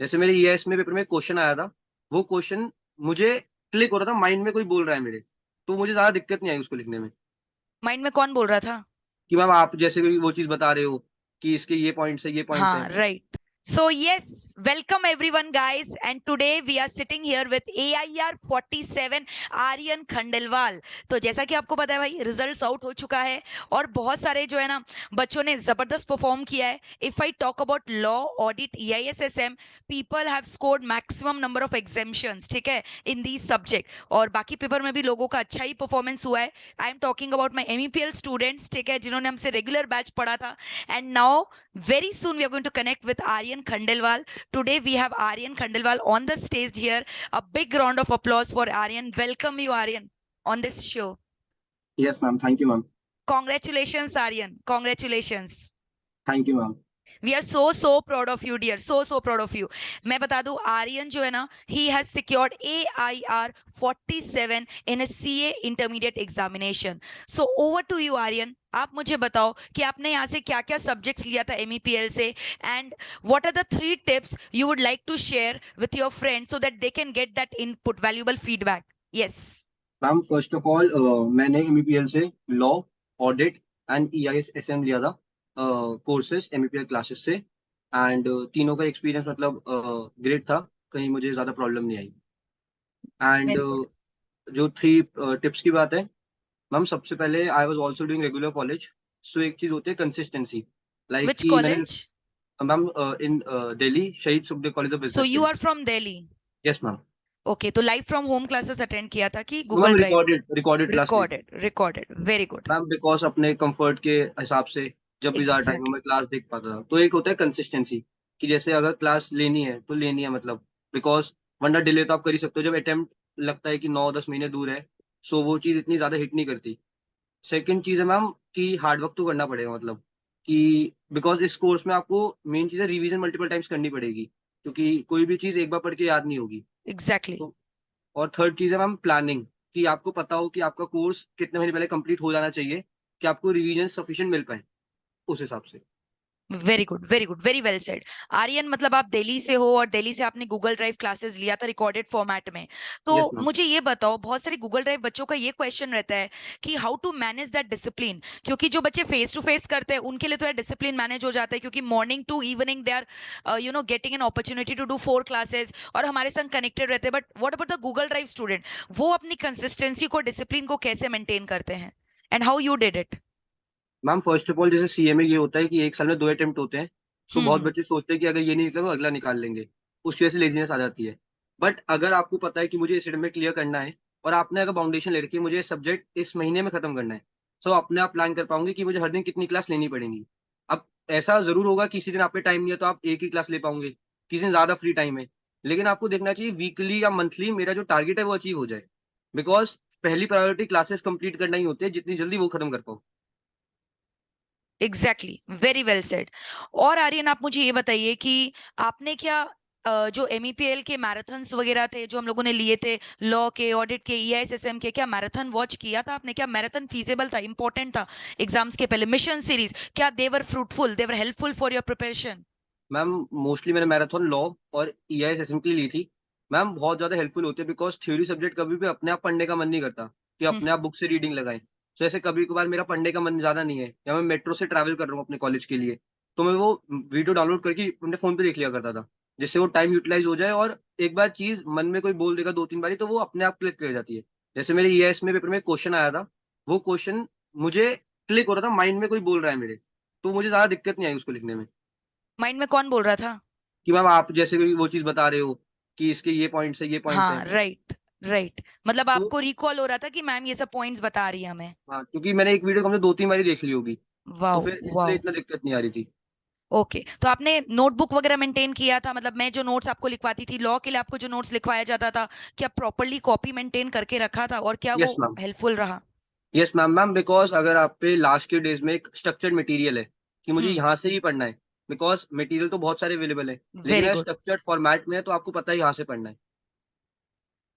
जैसे मेरे ईएएस में पेपर में क्वेश्चन आया था, वो क्वेश्चन मुझे क्लिक हो रहा था, माइंड में कोई बोल रहा है मेरे, तो मुझे ज्यादा दिक्कत नहीं आई उसको लिखने में। माइंड में कौन बोल रहा था? कि मैम आप जैसे भी वो चीज बता रहे हो कि इसके ये पॉइंट्स है, ये पॉइंट्स हाँ, हैं। right. So yes, welcome everyone, guys. And today we are sitting here with AIR 47 Aryan Khandelwal. तो जैसा कि आपको पता है भाई, रिजल्ट्स आउट हो चुका है और बहुत सारे जो है ना बच्चों ने जबरदस्त परफॉर्म किया है। If I talk about law, audit, EISSM, people have scored maximum number of exemptions, ठीक है, इन दी सब्जेक्ट। और बाकी पेपर में भी लोगों का अच्छा ही परफॉर्मेंस हुआ है। I am talking about my MEPL students, ठीक है, जिन्होंने हमसे रेगुलर बैच पढ़ा था। And now very soon we are going to connect with Aryan Khandelwal. Today we have Aryan Khandelwal on the stage here. A big round of applause for Aryan. Welcome you, Aryan, on this show. Yes ma'am, thank you ma'am. Congratulations, Aryan. Congratulations. Thank you ma'am. We are so proud of you, dear. So proud of you. मैं बता दूं, आर्यन जो है ना, he has secured AIR 47 in a CA intermediate examination. So over to you, Aryan. आप मुझे बताओ कि आपने यहाँ से क्या क्या सब्जेक्ट्स लिया था MEPL से, and what are the 3 tips you would like to share with your friends so that they can get that input, valuable feedback. Yes. Ma'am first of all मैंने एमईपीएल से लॉ, ऑडिट एंड ईआईएसएसएम लिया था courses MEPL classes से। And तीनों का experience मतलब great था, कहीं मुझे ज़्यादा प्रॉब्लम नहीं आई। And Very good. जो 3 टिप्स की बात है, मैम सबसे पहले I was also doing regular college. So एक चीज़ होती है कंसिस्टेंसी, लाइक Which कि मैंने college? Ma'am in Delhi Shaheed Sukhdev college of So business you Delhi. are from Delhi. Yes ma'am. Okay, तो live from home classes attend किया था कि Google ma'am drive? Recorded recorded class ली थी recorded, recorded, very good. Ma'am, because अपने comfort के हिसाब से जब भी ज्यादा टाइम हो एग्जैक्टली। मैं क्लास देख पाता था। तो एक होता है कंसिस्टेंसी, कि जैसे अगर क्लास लेनी है तो लेनी है मतलब, बिकॉज वरना डिले तो आप कर ही सकते हो जब अटेम्प्ट लगता है कि 9-10 महीने दूर है। सो वो चीज़ इतनी ज़्यादा हिट नहीं करती। सेकंड चीज़ है मैम कि हार्ड वर्क तो करना पड़ेगा, मतलब कि बिकॉज इस कोर्स में आपको मेन चीज़ है रिवीजन मल्टीपल टाइम्स करनी पड़ेगी, क्योंकि कोई भी चीज़ एक बार पढ़ के याद नहीं होगी। एग्जैक्टली। तो और थर्ड चीज़ है मैम प्लानिंग, कि आपको पता हो कि आपका कोर्स कितने महीने पहले कंप्लीट हो जाना चाहिए, कि आपको रिवीजन सफिशिएंट मिल पाए उस हिसाब से। Very good, very good, very well said. Aryan, मतलब आप दिल्ली से हो और दिल्ली से आपने गूगल ड्राइव क्लासेस लिया था रिकॉर्डेड फॉर्मेट में। तो यस मैम। मुझे ये बताओ, बहुत सारे गूगल ड्राइव बच्चों का ये क्वेश्चन रहता है कि how to manage that discipline, क्योंकि जो बच्चे फेस टू फेस करते हैं उनके लिए तो यार डिसिप्लिन मैनेज हो जाता है, क्योंकि morning to evening they are getting an opportunity to do 4 classes और हमारे संग कनेक्टेड रहते हैं। But what about the Google Drive student? वो अपनी कंसिस्टेंसी को, डिसिप्लिन को कैसे मेंटेन करते हैं, and how you did it? Ma'am first of all जैसे सीए में ये होता है कि एक साल में 2 अटेम्प्ट होते हैं। सो बहुत हम्म। बच्चे सोचते हैं कि अगर ये नहीं निकला तो अगला निकाल लेंगे, उस वजह से लेजीनेस आ जाती है। बट अगर आपको पता है कि मुझे इस अटेम्प्ट में क्लियर करना है, और आपने अगर बाउंडेशन ले रखी है मुझे सब्जेक्ट इस महीने में खत्म करना है, सो अपने आप प्लान कर पाओगे कि मुझे हर दिन कितनी क्लास लेनी पड़ेंगी। अब ऐसा जरूर होगा किसी दिन आप पे टाइम नहीं है तो आप एक ही क्लास ले पाओगे, किसी दिन ज्यादा फ्री टाइम है। लेकिन आपको देखना चाहिए वीकली या मंथली मेरा जो टारगेट है वो अचीव हो जाए, बिकॉज पहली प्रायोरिटी क्लासेस कंप्लीट करना ही होती है, जितनी जल्दी वो खत्म कर पाओ। Exactly, very well said. और आर्यन, आप मुझे ये बताइए कि आपने क्या जो MEPL के मैराथन्स वगैरह थे जो हम लोगों ने लिए थे, लॉ के, ऑडिट के, EISSM के, क्या मैराथन वॉच किया था आपने? क्या मैराथन फीजेबल था, इंपॉर्टेंट था एग्जाम्स के पहले? मिशन सीरीज क्या they were fruitful, they were helpful for your preparation? Ma'am mostly मैंने मैराथन लॉ और ईआईएसएसएम के लिए ली थी। मैम बहुत ज़्यादा हेल्पफुल होती है, बिकॉज थ्योरी सब्जेक्ट कभी भी अपने आप पढ़ने का मन नहीं करता कि अपने आप बुक से रीडिंग लगाएं। तो ऐसे कभी कभार मेरा पढ़ने का मन ज़्यादा नहीं है या मैं मेट्रो से ट्रैवल कर रहा हूँ अपने कॉलेज के लिए, तो मैं वो वीडियो डाउनलोड करके अपने फ़ोन पे देख लिया करता था, जिससे वो टाइम यूटिलाइज हो जाए। और एक बार चीज़ मन में कोई बोल देगा 2-3 बारी तो वो अपने आप क्लिक कर जाती है। जैसे मेरे ईआईएस में पेपर में क्वेश्चन आया था, वो क्वेश्चन मुझे क्लिक हो रहा था, माइंड में कोई बोल रहा है मेरे, तो मुझे ज़्यादा दिक्कत नहीं आई उसको लिखने में। माइंड में कौन बोल रहा था? कि मैम आप जैसे भी वो चीज़ बता रहे हो कि इसके ये पॉइंट्स है, ये पॉइंट्स हाँ, हैं। Right, right. मतलब तो आपको रिकॉल हो रहा था कि मैम ये सब पॉइंट्स बता रही है हमें? हाँ, क्योंकि मैंने एक वीडियो कम से 2-3 बारी देख ली होगी, तो वाओ, फिर इसलिए वाओ। इतना दिक्कत नहीं आ रही थी। ओके, तो आपने नोटबुक वगैरह मेंटेन किया था? मतलब मैं जो नोट्स आपको लिखवाती थी लॉ के लिए, आपको जो नोट्स लिखवाया जाता था, क्या प्रॉपरली कॉपी मेंटेन करके रखा था, और क्या यस वो मैम। हेल्पफुल रहा? Yes ma'am. मैम बिकॉज अगर आप पे लास्ट के डेज में एक स्ट्रक्चर्ड मटेरियल है कि मुझे हम्म। यहाँ से ही पढ़ना है, बिकॉज मटेरियल तो बहुत सारे अवेलेबल है, लेकिन वेरी अगर गुड, स्ट्रक्चर्ड फॉर्मेट में है तो आपको पता है यहाँ से पढ़ना है।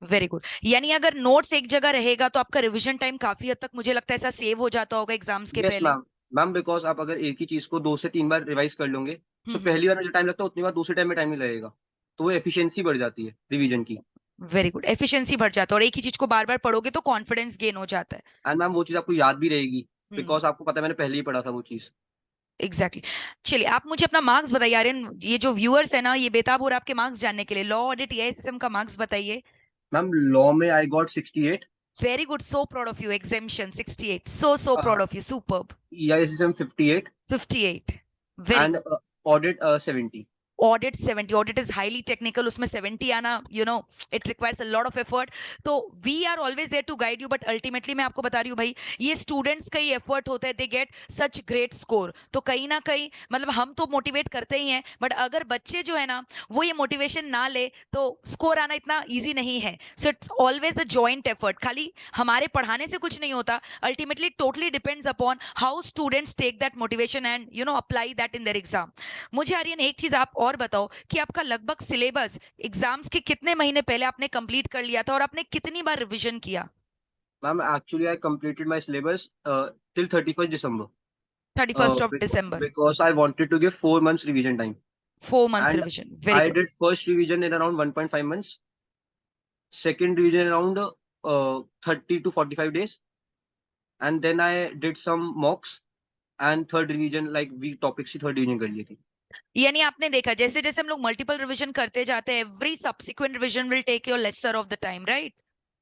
Very good. यानी अगर नोट्स एक जगह रहेगा तो आपका रिवीजन टाइम काफी हद तक, मुझे लगता है, ऐसा सेव हो जाता होगा एग्जाम्स के यस पहले। मैम। मैम बिकॉज आप अगर एक ही चीज़ को 2 से 3 बार रिवाइज कर लोगे, सो हम्म। पहली बार में जो टाइम लगता है उतनी बार दूसरे टाइम में टाइम नहीं लगेगा। तो वो एफिशिएंसी बढ़ जाती है रिवीजन की। वेरी गुड, एफिशिएंसी बढ़ जाता है और एक ही चीज को बार बार पढ़ोगे तो कॉन्फिडेंस गेन हो जाता है। एंड मैम वो चीज आपको याद भी रहेगी, हम्म, बिकॉज आपको पता है मैंने पहले ही पढ़ा था वो चीज। एग्जैक्टली चलिए आप मुझे अपना मार्क्स बताइए आर्यन, ये जो व्यूअर्स है ना ये बेताब हो रहा है आपके मार्क्स जानने के लिए। लॉ ऑडिट एआईएसएम का मार्क्स बताइए। मैम लॉ में I got 68, very good, so proud of you, exemption 68, so proud of you, superb. EISSM 58 58, very and audit 70। Audit 70, audit is highly technical, उसमें 70 आना it requires a lot of effort. तो we are always there to guide you, but ultimately मैं आपको बता रही हूँ भाई, ये स्टूडेंट्स का ही एफर्ट होता है, they get such great score. तो कहीं ना कहीं मतलब हम तो मोटिवेट करते ही हैं, बट अगर बच्चे जो है ना वो ये मोटिवेशन ना ले तो स्कोर आना इतना ईजी नहीं है। So it's always a joint effort, खाली हमारे पढ़ाने से कुछ नहीं होता, ultimately totally depends upon how students take that motivation and apply that in their exam. मुझे आर्यन एक चीज आप और बताओ कि आपका लगभग सिलेबस एग्जाम्स के कितने महीने पहले आपने कंप्लीट कर लिया था और आपने कितनी बार रिवीजन किया? Ma'am actually I completed my syllabus till 31st December, 31st of December, because I wanted to give 4 months revision time. 4 months And revision, very I good. did first revision in around 1.5 months, second revision around 30 to 45 days, and then I did some mocks, and third revision like week topics की third revision कर ली थी। यानी आपने देखा जैसे जैसे हम लोग मल्टीपल रिवीजन करते जाते हैं, every subsequent revision will take your lesser of the time, right?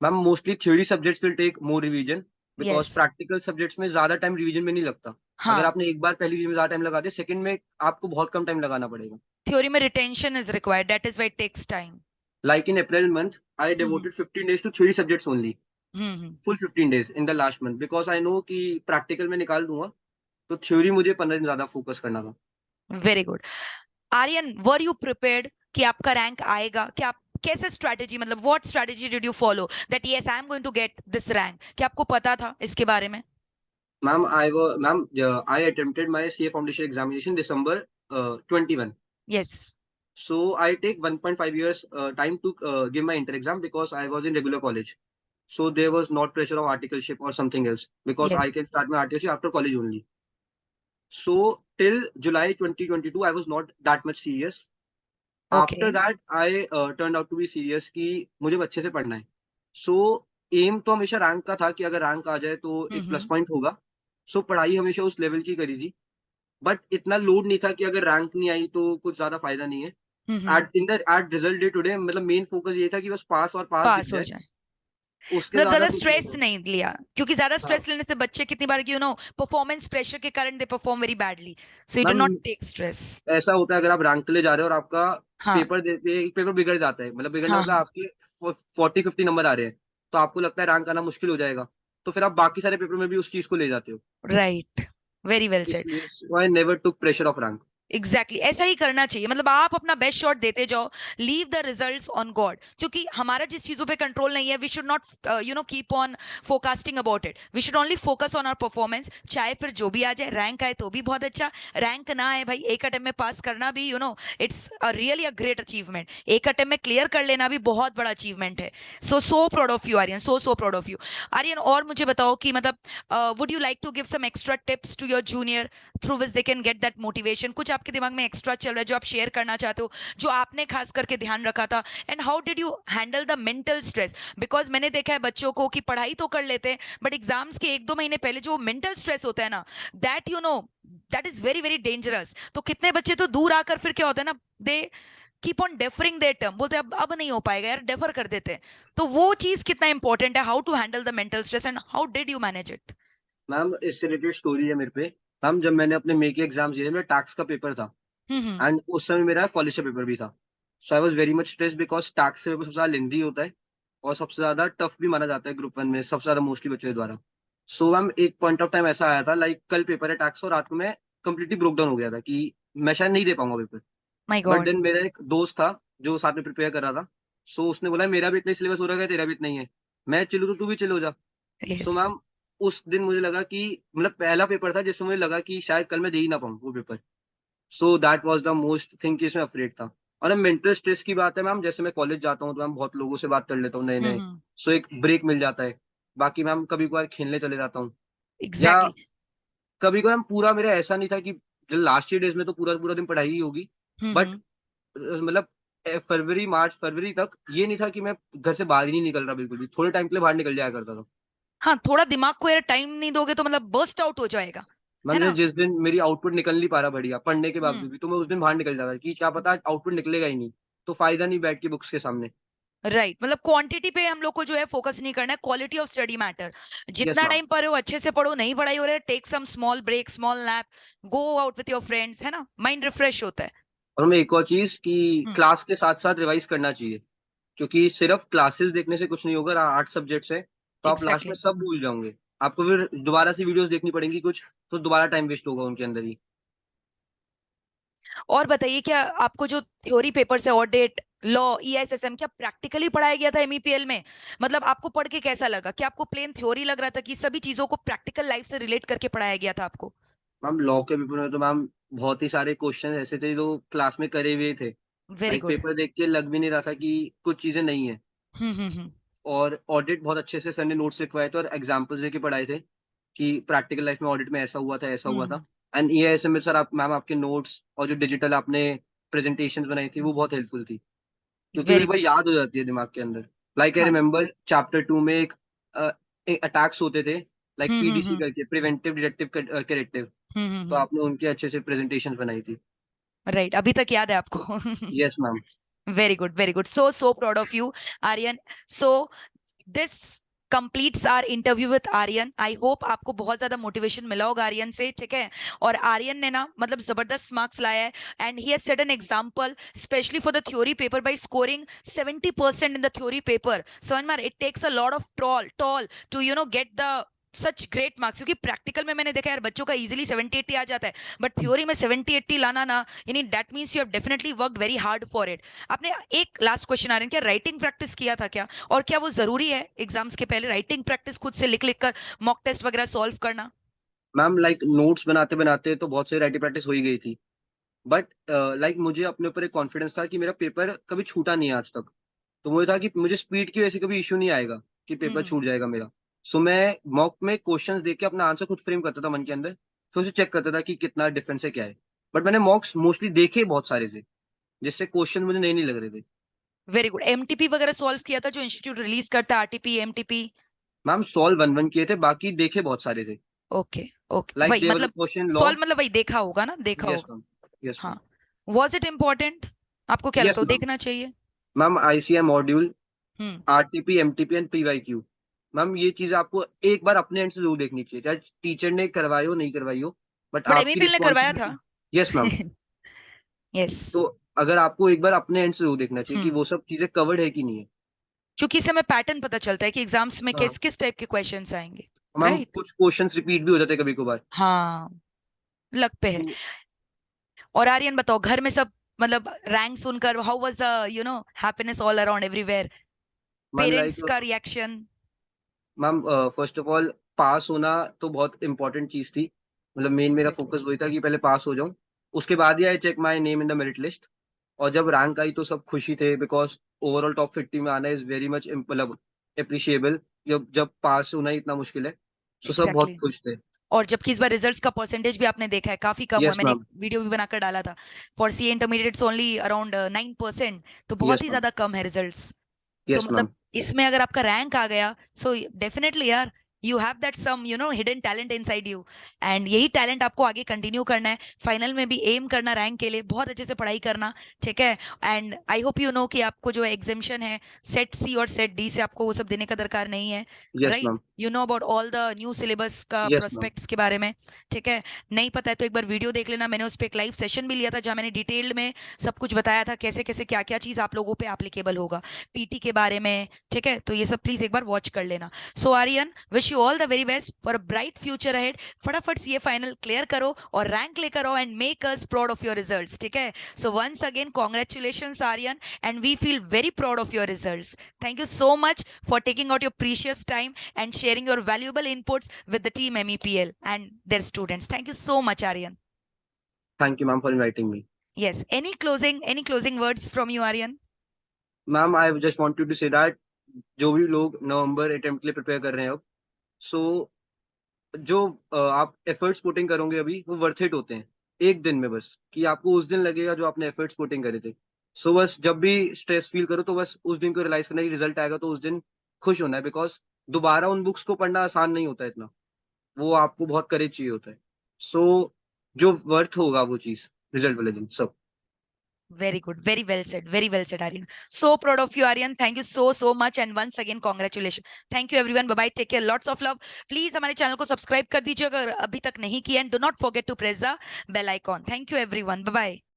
Ma'am mostly theory subjects will take more revision, because yes, practical subjects में ज्यादा टाइम रिवीजन में नहीं लगता। अगर हाँ, आपने एक बार पहली रिवीजन में ज्यादा टाइम लगा दिया, सेकंड में आपको बहुत कम टाइम लगाना पड़ेगा। थ्योरी में retention is required, that is why it takes time. Like in April month, I hmm, devoted 15 days to theory subjects only, hmm, full 15 days in the last month, because I know कि practical में निकाल दूंगा, तो theory मुझे 15 दिन ज्यादा focus करना था। Very good. Aryan, were you prepared कि आपका रैंक आएगा? कि आप कैसे स्ट्रैटेजी, मतलब what strategy did you follow that yes I am going to get this rank? क्या आपको पता था इसके बारे में? Ma'am I attempted my CA foundation examination December 21. Yes, So I take 1.5 years time to give my inter exam, because I was in regular college. So there was not pressure of articleship or something else, because I yes, can start my articleship after college only. So till July 2022, I was not that much serious. Okay, after that I turn out to be serious कि मुझे अच्छे से पढ़ना है। सो M तो हमेशा rank का था कि अगर रैंक आ जाए तो एक प्लस हम्म, पॉइंट होगा। सो पढ़ाई हमेशा उस लेवल की करी थी, बट इतना लोड नहीं था कि अगर रैंक नहीं आई तो कुछ ज्यादा फायदा नहीं है। हम्म, एट रिजल्ट डे टुडे मतलब मेन फोकस ये था कि बस पास और पास दिख पास हो जाए, जाए, उसके मतलब ज्यादा ज्यादा कुछ नहीं स्ट्रेस था। नहीं लिया, क्योंकि ज्यादा हाँ स्ट्रेस लेने से बच्चे कितनी बार परफॉर्मेंस प्रेशर के कारण they perform very badly, so you do not ma'am, take stress. ऐसा होता है अगर आप रैंक के लिए जा रहे हो और आपका हाँ, पेपर देते एक पेपर बिगड़ जाता है, मतलब बिगड़ना हाँ, मतलब हाँ, आपके 40-50 नंबर आ रहे हैं, तो आपको लगता है रैंक आना मुश्किल हो जाएगा, तो फिर आप बाकी सारे पेपर में भी उस चीज को ले जाते हो। Right, very well said. इसलिए I never took pressure of rank. Exactly ऐसा ही करना चाहिए, मतलब आप अपना बेस्ट शॉट देते जाओ, leave the results on God, क्योंकि हमारा जिस चीजों पे कंट्रोल नहीं है, we should not keep on focusing about it, we should only focus on our performance. चाहे फिर जो भी आ जाए, रैंक आए तो भी बहुत अच्छा, रैंक ना आए भाई, एक अटेम्प्ट में पास करना भी it's really a great achievement, एक अटेम्प्ट में क्लियर कर लेना भी बहुत बड़ा अचीवमेंट है। So proud of you Aryan, so proud of you Aryan. और मुझे बताओ कि मतलब would you like to give some extra tips to your junior through which they can get that motivation? कुछ आपके दिमाग में एक्स्ट्रा चल रहा है जो आप शेयर करना चाहते हो, जो आपने खास करके ध्यान रखा था? And how did you handle the mental stress? Because मैंने देखा है बच्चों को कि पढ़ाई तो कर लेते हैं, बट एग्जाम्स के 1-2 महीने पहले जो मेंटल स्ट्रेस होता है ना, that that is very very dangerous. तो कितने बच्चे तो दूर आकर फिर क्या होता है ना, they keep on deferring their term, बोलते हैं अब नहीं हो पाएगा यार, डेफर कर देते हैं। तो वो चीज कितना इंपॉर्टेंट है, how to handle the mental stress and how did you manage it? Ma'am इससे रिलेटेड स्टोरी है मेरे पे। मैम जब मैंने अपने मे के एग्जाम्स दिए थे, मेरा टैक्स का पेपर था, हम्म, एंड उस समय मेरा कॉलेज का पेपर भी था। So I was very much stress, because tax का पेपर सबसे ज्यादा लेंदी होता है और सबसे ज्यादा टफ भी माना जाता है ग्रुप वन में, सबसे ज्यादा मोस्टली बच्चों के द्वारा। सो मैम एक पॉइंट ऑफ टाइम ऐसा आया था, लाइक कल पेपर है टैक्स, और रात को मैं कंप्लीटली ब्रोक डाउन हो गया था कि मैं शायद नहीं दे पाऊंगा पेपर। माय बट गॉड, देन मेरा एक दोस्त था जो साथ में प्रिपेयर कर रहा था, सो उसने बोला मेरा भी इतना सिलेबस हो रहा है, तेरा भी इतना ही है, मैं चिल्लू तो तू भी चिल हो जा। सो यस, मैम उस दिन मुझे लगा कि मतलब पहला पेपर था जिसमें मुझे लगा कि शायद कल मैं दे ही ना पाऊँ वो paper. So that was the most thing कि इसमें अफ्रेड था। और अब मेंटल स्ट्रेस की बात है मैम, जैसे मैं कॉलेज जाता हूँ तो मैम बहुत लोगों से बात कर लेता हूँ नए नए, हम्म, सो एक ब्रेक मिल जाता है। बाकी मैम कभी कभार खेलने चले जाता हूँ, या एग्जैक्टली, कभी कभार पूरा मेरा ऐसा नहीं था कि जो लास्ट ईयर डेज में तो पूरा पूरा दिन पढ़ाई ही होगी, बट हम्म, मतलब फरवरी मार्च फरवरी तक ये नहीं था कि मैं घर से बाहर ही नहीं निकल रहा बिल्कुल भी, थोड़े टाइम के लिए बाहर निकल जाया करता था। हाँ, थोड़ा दिमाग को यार टाइम नहीं दोगे तो मतलब बर्स्ट आउट हो जाएगा, है मैम ना? जिस दिन मेरी आउटपुट निकल नहीं पा रहा बढ़िया पढ़ने के हम्म। बावजूद भी, तो मैं उस दिन बाहर निकल जाता कि क्या पता आउटपुट निकलेगा ही नहीं, तो फायदा नहीं बैठ के बुक्स के सामने। राइट, मतलब क्वांटिटी पे हम लोग को जो है फोकस नहीं करना है, quality of study matter. Yes जितना मैम। टाइम पढ़ो अच्छे से पढ़ो, नहीं पढ़ाई हो रहा है take some small break, small nap, go out with your friends, है ना, माइंड रिफ्रेश होता है। और हमें एक और चीज कि हम्म। क्लास के साथ साथ रिवाइज करना चाहिए, क्योंकि सिर्फ क्लासेस देखने से कुछ नहीं होगा। 8 सब्जेक्ट्स हैं, तो आप लास्ट में एग्जैक्टली। सब भूल जाओगे। आपको फिर दोबारा से वीडियोस देखनी पड़ेंगी कुछ, तो दोबारा टाइम वेस्ट होगा उनके अंदर ही। और बताइए, क्या आपको जो थ्योरी पेपर्स है, ऑडिट, लॉ, ईआईएसएसएम, क्या प्रैक्टिकली पढ़ाया गया था एमईपीएल में? मतलब आपको पढ़ के कैसा लगा? क्या आपको प्लेन थ्योरी लग रहा था कि सभी चीजों को प्रैक्टिकल लाइफ से रिलेट करके पढ़ाया गया था आपको? मैम लॉ के पेपर में तो मैम बहुत ही सारे क्वेश्चन ऐसे थे जो क्लास में करे हुए थे। Very like good. पेपर देख के लग भी नहीं रहा था कि कुछ चीजें नहीं है। हम्म। और ऑडिट बहुत अच्छे से सर ने नोट्स लिखवाए थे और एग्जाम्पल्स देके पढ़ाए थे कि प्रैक्टिकल लाइफ में ऑडिट में ऐसा हुआ था ऐसा हुआ था। हम्म। एंड ईआईएसएम में सर आप मैम आपके नोट्स और जो डिजिटल आपने प्रेजेंटेशंस बनाई थी वो बहुत हेल्पफुल थी, क्योंकि वो वेरी एक बार गुड। याद हो जाती है दिमाग के अंदर। लाइक आई हाँ। रिमेम्बर चैप्टर 2 में एक अटैक्स होते थे, लाइक पीडीसी हम्म। करके, प्रिवेंटिव डिडक्टिव करेक्टिव। तो हम्म। आपने उनके अच्छे से प्रेजेंटेशंस बनाई थी। राइट, अभी तक याद है आपको? Yes ma'am. Very good, very good, so proud of you, Aryan. So this completes our interview with Aryan. I hope आपको बहुत ज्यादा मोटिवेशन मिला होगा आर्यन से, ठीक है? और आर्यन ने ना मतलब जबरदस्त मार्क्स लाया है, and he has set an example specially for the theory paper by scoring 70% in the theory paper. समझ में, it takes a lot of toil to get the such great marks, क्योंकि प्रैक्टिकल में मैंने देखा यार बच्चों का इजीली 70-80 आ जाता है, बट थ्योरी में 70-80 लाना ना, यानी that means you have definitely worked very hard for it. आपने, एक लास्ट क्वेश्चन आ रहा है, क्या राइटिंग प्रैक्टिस किया था क्या? और क्या वो जरूरी है एग्जाम्स के पहले राइटिंग प्रैक्टिस, खुद से लिख लिख कर मॉक टेस्ट वगैरह सॉल्व करना? मैम लाइक नोट्स बनाते बनाते तो बहुत सारी राइटिंग प्रैक्टिस हो ही गई थी, बट लाइक मुझे अपने ऊपर एक कॉन्फिडेंस था कि मेरा पेपर कभी छूटा नहीं है आज तक। तो मुझे था कि मुझे स्पीड की वजह से कभी इश्यू नहीं आएगा कि पेपर हम्म। छूट जाएगा मेरा। सो मैं मॉक में क्वेश्चंस देख के अपना आंसर खुद फ्रेम करता था मन के अंदर, फिर उसे चेक करता था कि कितना डिफरेंस है क्या है। बट मैंने मॉक्स मोस्टली देखे बहुत सारे थे, जिससे क्वेश्चन मुझे नए नहीं लग रहे थे। Very good. एमटीपी वगैरह सॉल्व किया था जो इंस्टीट्यूट रिलीज करता है, RTP, MTP? Ma'am solve one one किए थे, बाकी देखे बहुत सारे थे। ओके, ओके, लाइक वही देयर वाज अ मतलब क्वेश्चन लॉ। सॉल्व मतलब वही देखा होगा ना, देखा यस होगा। मैम। यस हाँ। मैम। Was it important? आपको क्या लगता यस है, वो मैम। देखना चाहिए? Ma'am ICM module, hmm. RTP, MTP and PYQ. Ma'am ये चीज आपको एक बार अपने एंड से जरूर देखनी चाहिए, चाहे टीचर ने करवाई हो नहीं करवाई हो, बट बट आपकी एमईपीएल ने करवाया था। रिस्पॉन्सिबिलिटी। Yes ma'am. यस। तो अगर आपको एक बार अपने एंड से जरूर देखना चाहिए कि हम्म। वो सब चीजें कवर्ड है कि नहीं है। क्योंकि इससे हमें पैटर्न पता चलता है कि एग्जाम्स में हाँ किस किस टाइप के क्वेश्चंस आएंगे। Ma'am right. कुछ क्वेश्चंस रिपीट भी हो जाते हैं कभी कभार। हाँ, लग पे है। तो और आर्यन बताओ, घर में सब मतलब रैंक सुनकर how was happiness all around everywhere? Ma'am like parents का reaction? Ma'am first of all pass होना तो बहुत इंपॉर्टेंट चीज थी। मतलब मेन मेरा एग्जैक्टली। फोकस वही था कि पहले पास हो जाऊं, उसके बाद ही I check my name in the merit list. और जब रैंक आई तो सब खुशी थे, बिकॉज ओवरऑल टॉप 50 में आना इज वेरी मच मतलब अप्रिशिएबल। जब जब पास होना ही इतना मुश्किल है, तो सब बहुत एग्जैक्टली। खुश थे। और जबकि इस बार रिजल्ट्स का परसेंटेज भी आपने देखा है काफी कम हुआ है, यस मैंने एक मैम। वीडियो भी बनाकर डाला था। For C intermediates only around 9%, तो बहुत यस ही मैम। ज्यादा कम है रिजल्ट्स। तो यस मतलब मैम। इसमें अगर आपका रैंक आ गया, सो डेफिनेटली यार you have that some hidden talent inside you, and यही टैलेंट आपको आगे कंटिन्यू करना है। फाइनल में भी एम करना रैंक के लिए, बहुत अच्छे से पढ़ाई करना, ठीक है? एंड आई होप कि आपको जो एग्जामिशन है सेट सी और सेट डी से, आपको वो सब देने का दरकार नहीं है। Yes right, ma'am. You know about all the new syllabus का यस मैम। प्रोस्पेक्ट्स के बारे में, ठीक है? नहीं पता है तो एक बार वीडियो देख लेना, मैंने उस पर एक लाइव सेशन भी लिया था जहाँ मैंने डिटेल्ड में सब कुछ बताया था, कैसे कैसे क्या क्या चीज आप लोगों पे एप्लीकेबल होगा, पीटी के बारे में, ठीक है? तो ये सब प्लीज एक बार वॉच कर लेना। So Aryan, wish you all the very best for a bright future ahead. फटाफट सीए फाइनल क्लियर करो और रैंक लेकर आओ, and make us proud of your results, ठीक है? So once again congratulations Aryan, and we feel very proud of your results. Thank you so much for taking out your precious time and sharing your valuable inputs with the team MEPL and their students. Thank you so much, Aryan. Thank you ma'am for inviting me. Yes. Any closing words from you, Aryan? Ma'am I just wanted to say that जो भी लोग नवंबर attempt के लिए prepare कर रहे हैं अब, सो जो आप एफर्ट्स पुटिंग करोगे अभी वो वर्थ इट होते हैं। एक दिन में बस कि आपको उस दिन लगेगा जो आपने एफर्ट्स पुटिंग करे थे। सो बस जब भी स्ट्रेस फील करो तो बस उस दिन को रियलाइज करना कि रिजल्ट आएगा तो उस दिन खुश होना है, बिकॉज दोबारा उन बुक्स को पढ़ना आसान नहीं होता है इतना, वो आपको बहुत करेज चाहिए होता है। सो जो वर्थ होगा वो चीज रिजल्ट वाले दिन सब। Very good. Very well said, Aryan. So proud of you, Aryan. Thank you so much. And once again, congratulations. Thank you, everyone. Bye bye. Take care. Lots of love. Please हमारे channel को subscribe कर दीजिए अगर अभी तक नहीं किया, and do not forget to press the bell icon. Thank you, everyone. Bye bye.